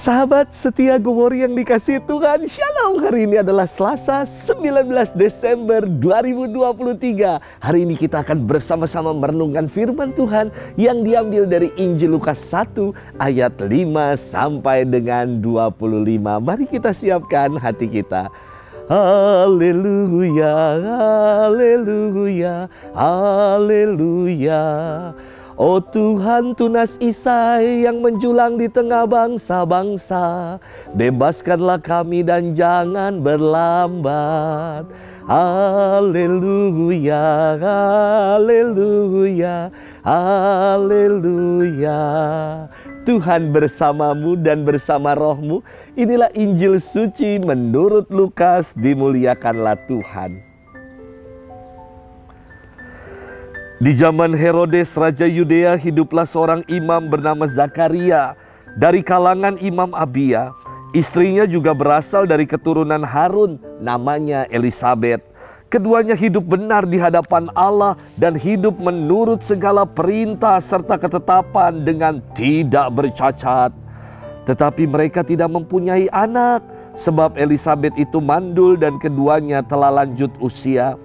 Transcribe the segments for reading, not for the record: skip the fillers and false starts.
Sahabat setia Gowori yang dikasihi Tuhan, Shalom. Hari ini adalah Selasa 19 Desember 2023. Hari ini kita akan bersama-sama merenungkan firman Tuhan yang diambil dari Injil Lukas 1 ayat 5 sampai dengan 25. Mari kita siapkan hati kita. Haleluya, haleluya, haleluya. Oh Tuhan, tunas Isai yang menjulang di tengah bangsa-bangsa, bebaskanlah kami dan jangan berlambat. Haleluya, haleluya, haleluya. Tuhan bersamamu dan bersama rohmu. Inilah Injil suci menurut Lukas. Dimuliakanlah Tuhan. Di zaman Herodes Raja Yudea hiduplah seorang imam bernama Zakaria dari kalangan Imam Abia. Istrinya juga berasal dari keturunan Harun, namanya Elisabet. Keduanya hidup benar di hadapan Allah dan hidup menurut segala perintah serta ketetapan dengan tidak bercacat. Tetapi mereka tidak mempunyai anak sebab Elisabet itu mandul dan keduanya telah lanjut usia.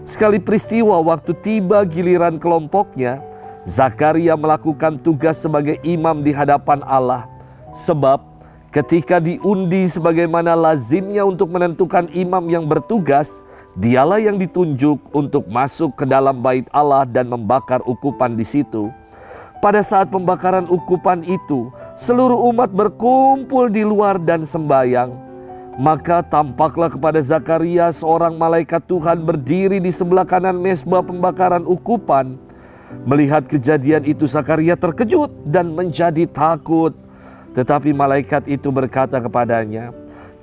Sekali peristiwa waktu tiba giliran kelompoknya, Zakaria melakukan tugas sebagai imam di hadapan Allah. Sebab ketika diundi sebagaimana lazimnya untuk menentukan imam yang bertugas, dialah yang ditunjuk untuk masuk ke dalam bait Allah dan membakar ukupan di situ. Pada saat pembakaran ukupan itu, seluruh umat berkumpul di luar dan sembayang. Maka tampaklah kepada Zakaria seorang malaikat Tuhan berdiri di sebelah kanan mezbah pembakaran ukupan. Melihat kejadian itu Zakaria terkejut dan menjadi takut. Tetapi malaikat itu berkata kepadanya,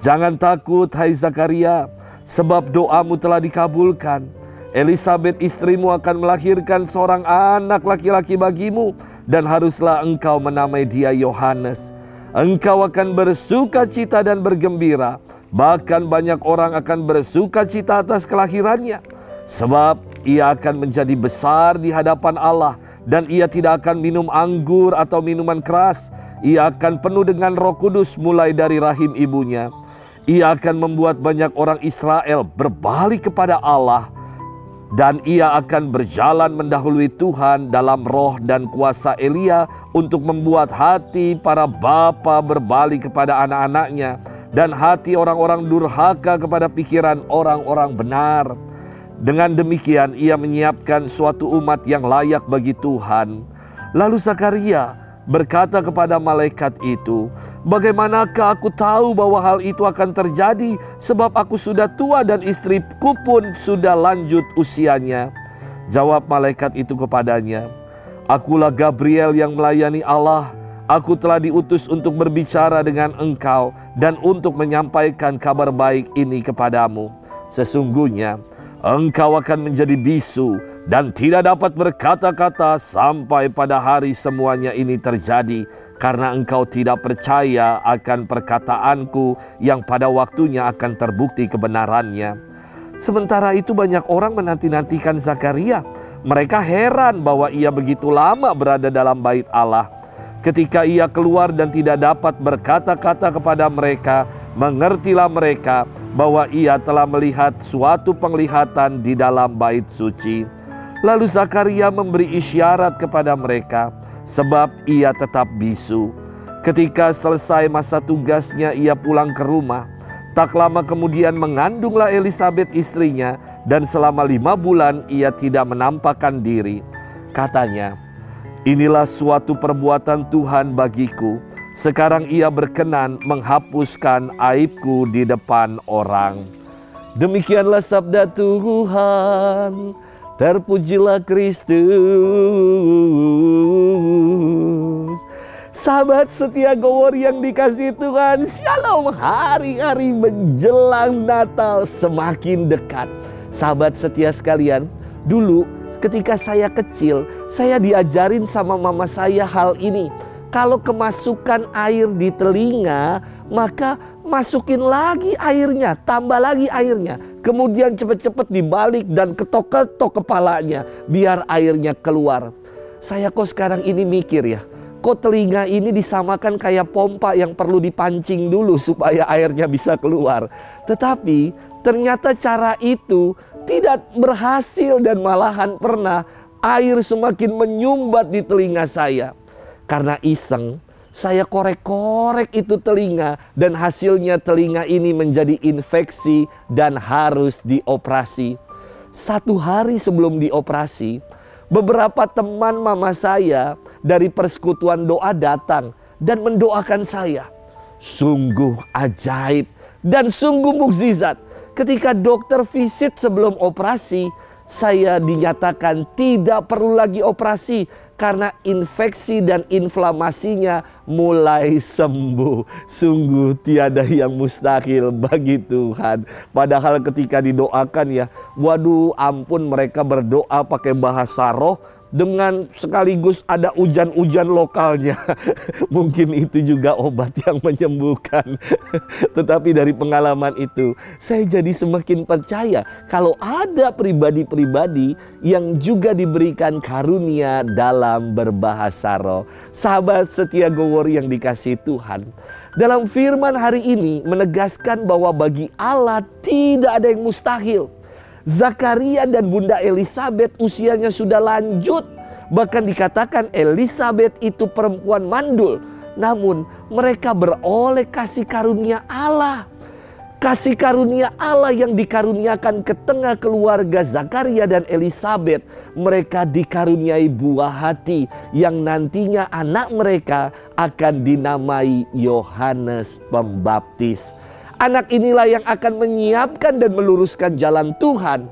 "Jangan takut hai Zakaria, sebab doamu telah dikabulkan. Elisabet istrimu akan melahirkan seorang anak laki-laki bagimu, dan haruslah engkau menamai dia Yohanes. Engkau akan bersuka cita dan bergembira, bahkan banyak orang akan bersuka cita atas kelahirannya. Sebab ia akan menjadi besar di hadapan Allah, dan ia tidak akan minum anggur atau minuman keras. Ia akan penuh dengan Roh Kudus mulai dari rahim ibunya. Ia akan membuat banyak orang Israel berbalik kepada Allah, dan ia akan berjalan mendahului Tuhan dalam roh dan kuasa Elia untuk membuat hati para bapa berbalik kepada anak-anaknya dan hati orang-orang durhaka kepada pikiran orang-orang benar. Dengan demikian ia menyiapkan suatu umat yang layak bagi Tuhan." Lalu Zakaria berkata kepada malaikat itu, "Bagaimanakah aku tahu bahwa hal itu akan terjadi, sebab aku sudah tua dan istriku pun sudah lanjut usianya?" Jawab malaikat itu kepadanya, "Akulah Gabriel yang melayani Allah. Aku telah diutus untuk berbicara dengan engkau dan untuk menyampaikan kabar baik ini kepadamu. Sesungguhnya engkau akan menjadi bisu dan tidak dapat berkata-kata sampai pada hari semuanya ini terjadi, karena engkau tidak percaya akan perkataanku yang pada waktunya akan terbukti kebenarannya." Sementara itu banyak orang menanti-nantikan Zakaria. Mereka heran bahwa ia begitu lama berada dalam bait Allah. Ketika ia keluar dan tidak dapat berkata-kata kepada mereka, mengertilah mereka bahwa ia telah melihat suatu penglihatan di dalam bait suci. Lalu Zakaria memberi isyarat kepada mereka, sebab ia tetap bisu. Ketika selesai masa tugasnya, ia pulang ke rumah. Tak lama kemudian mengandunglah Elisabet istrinya, dan selama 5 bulan ia tidak menampakkan diri. Katanya, "Inilah suatu perbuatan Tuhan bagiku. Sekarang ia berkenan menghapuskan aibku di depan orang." Demikianlah sabda Tuhan. Terpujilah Kristus. Sahabat setia Gowori yang dikasihi Tuhan, Shalom. Hari-hari menjelang Natal semakin dekat. Sahabat setia sekalian, dulu ketika saya kecil, saya diajarin sama mama saya hal ini. Kalau kemasukan air di telinga, maka masukin lagi airnya, tambah lagi airnya. Kemudian cepat-cepat dibalik dan ketok-ketok kepalanya biar airnya keluar. Saya kok sekarang ini mikir ya, kok telinga ini disamakan kayak pompa yang perlu dipancing dulu supaya airnya bisa keluar. Tetapi ternyata cara itu tidak berhasil dan malahan pernah air semakin menyumbat di telinga saya. Karena iseng, saya korek-korek itu telinga dan hasilnya telinga ini menjadi infeksi dan harus dioperasi. 1 hari sebelum dioperasi, beberapa teman mama saya dari persekutuan doa datang dan mendoakan saya. Sungguh ajaib dan sungguh mukjizat. Ketika dokter visit sebelum operasi, saya dinyatakan tidak perlu lagi operasi karena infeksi dan inflamasinya mulai sembuh. Sungguh tiada yang mustahil bagi Tuhan. Padahal ketika didoakan ya, waduh ampun, mereka berdoa pakai bahasa roh dengan sekaligus ada ujan-ujan lokalnya. Mungkin itu juga obat yang menyembuhkan. Tetapi dari pengalaman itu, saya jadi semakin percaya kalau ada pribadi-pribadi yang juga diberikan karunia dalam berbahasa roh. Sahabat setia Gowor yang dikasihi Tuhan, dalam firman hari ini menegaskan bahwa bagi Allah tidak ada yang mustahil. Zakaria dan Bunda Elisabet usianya sudah lanjut. Bahkan dikatakan Elisabet itu perempuan mandul. Namun mereka beroleh kasih karunia Allah. Kasih karunia Allah yang dikaruniakan ke tengah keluarga Zakaria dan Elisabet. Mereka dikaruniai buah hati yang nantinya anak mereka akan dinamai Yohanes Pembaptis. Anak inilah yang akan menyiapkan dan meluruskan jalan Tuhan.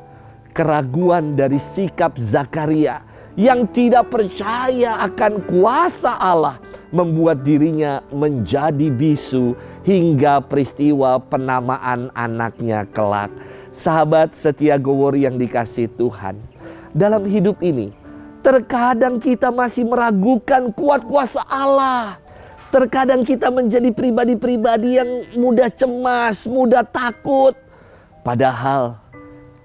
Keraguan dari sikap Zakaria yang tidak percaya akan kuasa Allah membuat dirinya menjadi bisu hingga peristiwa penamaan anaknya kelak. Sahabat setia Gowor yang dikasihi Tuhan, dalam hidup ini terkadang kita masih meragukan kuat kuasa Allah. Terkadang kita menjadi pribadi-pribadi yang mudah cemas, mudah takut. Padahal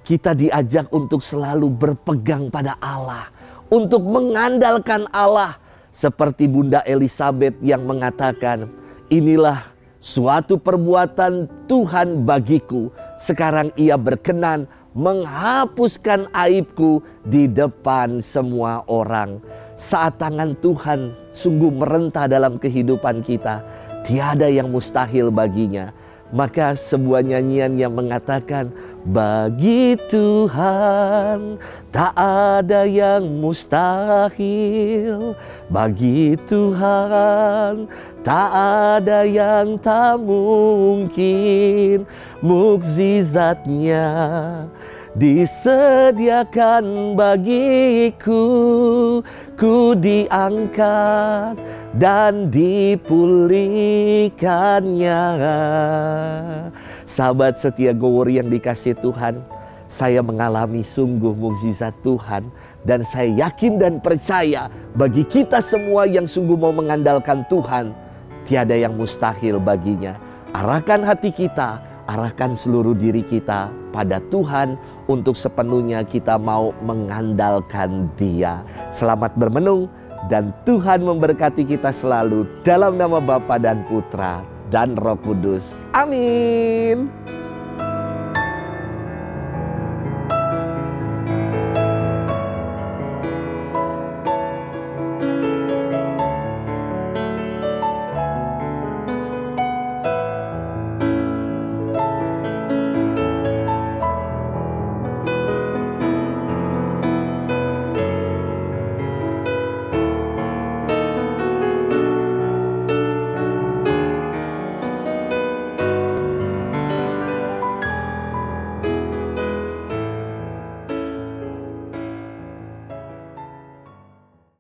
kita diajak untuk selalu berpegang pada Allah, untuk mengandalkan Allah. Seperti Bunda Elisabet yang mengatakan, inilah suatu perbuatan Tuhan bagiku. Sekarang ia berkenan menghapuskan aibku di depan semua orang. Saat tangan Tuhan sungguh merentah dalam kehidupan kita, tiada yang mustahil baginya. Maka sebuah nyanyian yang mengatakan, bagi Tuhan tak ada yang mustahil. Bagi Tuhan tak ada yang tak mungkin. Mukjizatnya disediakan bagiku, ku diangkat dan dipulihkannya. Sahabat setia Gowor yang dikasihi Tuhan, saya mengalami sungguh mukjizat Tuhan. Dan saya yakin dan percaya bagi kita semua yang sungguh mau mengandalkan Tuhan, tiada yang mustahil baginya. Arahkan hati kita, arahkan seluruh diri kita pada Tuhan untuk sepenuhnya kita mau mengandalkan Dia. Selamat bermenung dan Tuhan memberkati kita selalu dalam nama Bapa dan Putra dan Roh Kudus. Amin.